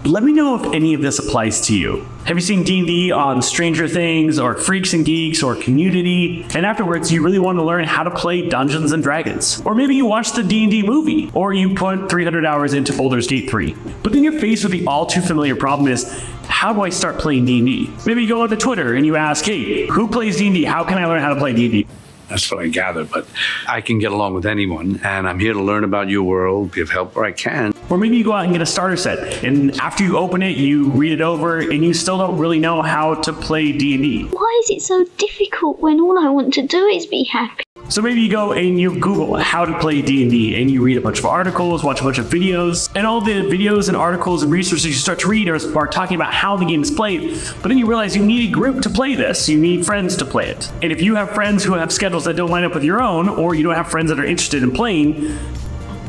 Let me know if any of this applies to you. Have you seen D&D on Stranger Things or Freaks and Geeks or Community? And afterwards, you really want to learn how to play Dungeons and Dragons. Or maybe you watched the D&D movie, or you put 300 hours into Baldur's Gate 3. But then you're faced with the all too familiar problem is, how do I start playing D&D? Maybe you go onto Twitter and you ask, hey, who plays D&D? How can I learn how to play D&D? That's what I gather, but I can get along with anyone, and I'm here to learn about your world, give help where I can. Or maybe you go out and get a starter set, and after you open it, you read it over, and you still don't really know how to play D&D. Why is it so difficult when all I want to do is be happy? So maybe you go and you Google how to play D&D, and you read a bunch of articles, watch a bunch of videos, and all the videos and articles and resources you start to read are talking about how the game is played, but then you realize you need a group to play this. You need friends to play it. And if you have friends who have schedules that don't line up with your own, or you don't have friends that are interested in playing,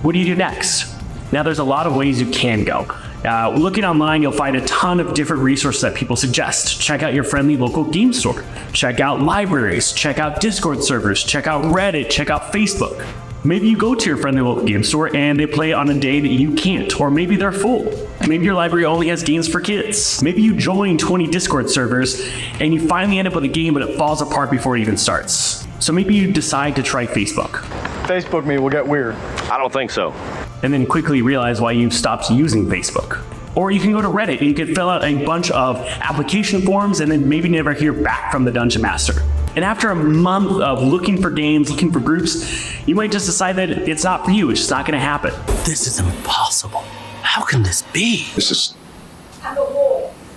what do you do next? Now, there's a lot of ways you can go. Looking online, you'll find a ton of different resources that people suggest. Check out your friendly local game store. Check out libraries. Check out Discord servers. Check out Reddit. Check out Facebook. Maybe you go to your friendly local game store and they play on a day that you can't, or maybe they're full. Maybe your library only has games for kids. Maybe you join 20 Discord servers and you finally end up with a game, but it falls apart before it even starts. So maybe you decide to try Facebook. Facebook me will get weird. I don't think so. And then quickly realize why you've stopped using Facebook. Or you can go to Reddit and you can fill out a bunch of application forms and then maybe never hear back from the Dungeon Master. And after a month of looking for games, looking for groups, you might just decide that it's not for you. It's just not going to happen. This is impossible. How can this be? This is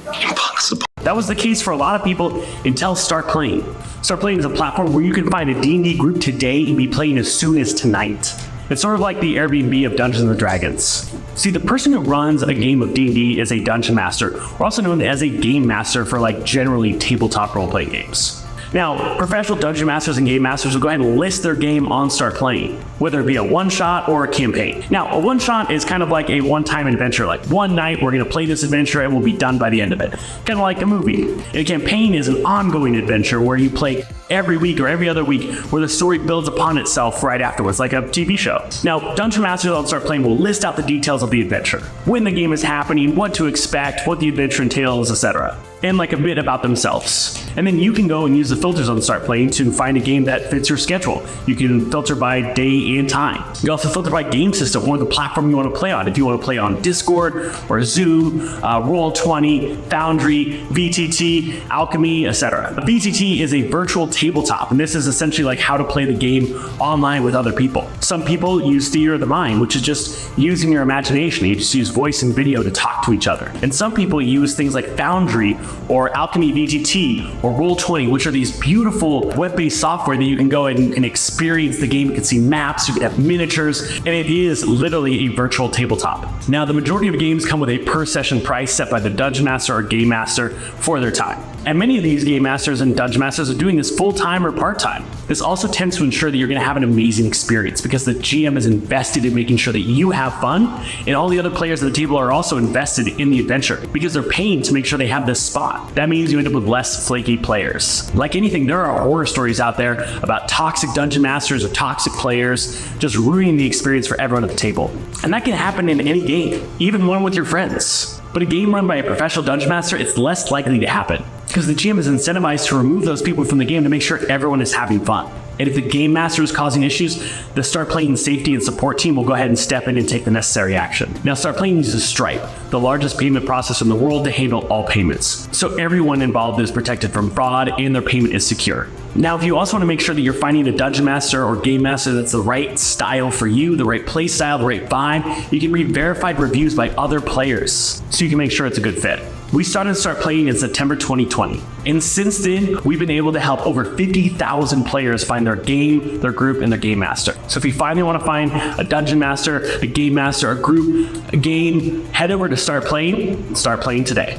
impossible. That was the case for a lot of people until StartPlaying. StartPlaying is a platform where you can find a D&D group today and be playing as soon as tonight. It's sort of like the Airbnb of Dungeons and Dragons. See, the person who runs a game of D&D is a Dungeon Master, or also known as a Game Master for generally tabletop role-playing games. Now, professional Dungeon Masters and Game Masters will go ahead and list their game on StartPlaying, whether it be a one-shot or a campaign. Now, a one-shot is kind of like a one-time adventure, like one night we're going to play this adventure and we'll be done by the end of it. Kind of like a movie. And a campaign is an ongoing adventure where you play every week or every other week, where the story builds upon itself right afterwards, like a TV show. Now, Dungeon Masters on StartPlaying will list out the details of the adventure, when the game is happening, what to expect, what the adventure entails, etc. And a bit about themselves. And then you can go and use the filters on StartPlaying to find a game that fits your schedule. You can filter by day and time. You can also filter by game system or the platform you want to play on. If you want to play on Discord or Zoo, Roll20, Foundry, VTT, Alchemy, etc. VTT is a virtual tabletop, and this is essentially like how to play the game online with other people. Some people use theater of the mind, which is just using your imagination. You just use voice and video to talk to each other. And some people use things like Foundry or Alchemy VTT or Roll20, which are these beautiful web-based software that you can go and experience the game. You can see maps, you can have miniatures, and it is literally a virtual tabletop. Now, the majority of games come with a per session price set by the Dungeon Master or Game Master for their time. And many of these Game Masters and Dungeon Masters are doing this full-time or part-time. This also tends to ensure that you're going to have an amazing experience because the GM is invested in making sure that you have fun, and all the other players at the table are also invested in the adventure because they're paying to make sure they have this spot. That means you end up with less flaky players. Like anything, there are horror stories out there about toxic Dungeon Masters or toxic players just ruining the experience for everyone at the table. And that can happen in any game, even one with your friends. But a game run by a professional Dungeon Master, it's less likely to happen because the GM is incentivized to remove those people from the game to make sure everyone is having fun. And if the Game Master is causing issues, the StartPlaying safety and support team will go ahead and step in and take the necessary action. Now, StartPlaying uses Stripe, the largest payment processor in the world, to handle all payments. So everyone involved is protected from fraud and their payment is secure. Now, if you also want to make sure that you're finding a Dungeon Master or Game Master that's the right style for you, the right play style, the right vibe, you can read verified reviews by other players so you can make sure it's a good fit. We started StartPlaying in September 2020, and since then, we've been able to help over 50,000 players find their game, their group, and their Game Master. So if you finally want to find a Dungeon Master, a Game Master, a group, a game, head over to StartPlaying and start playing today.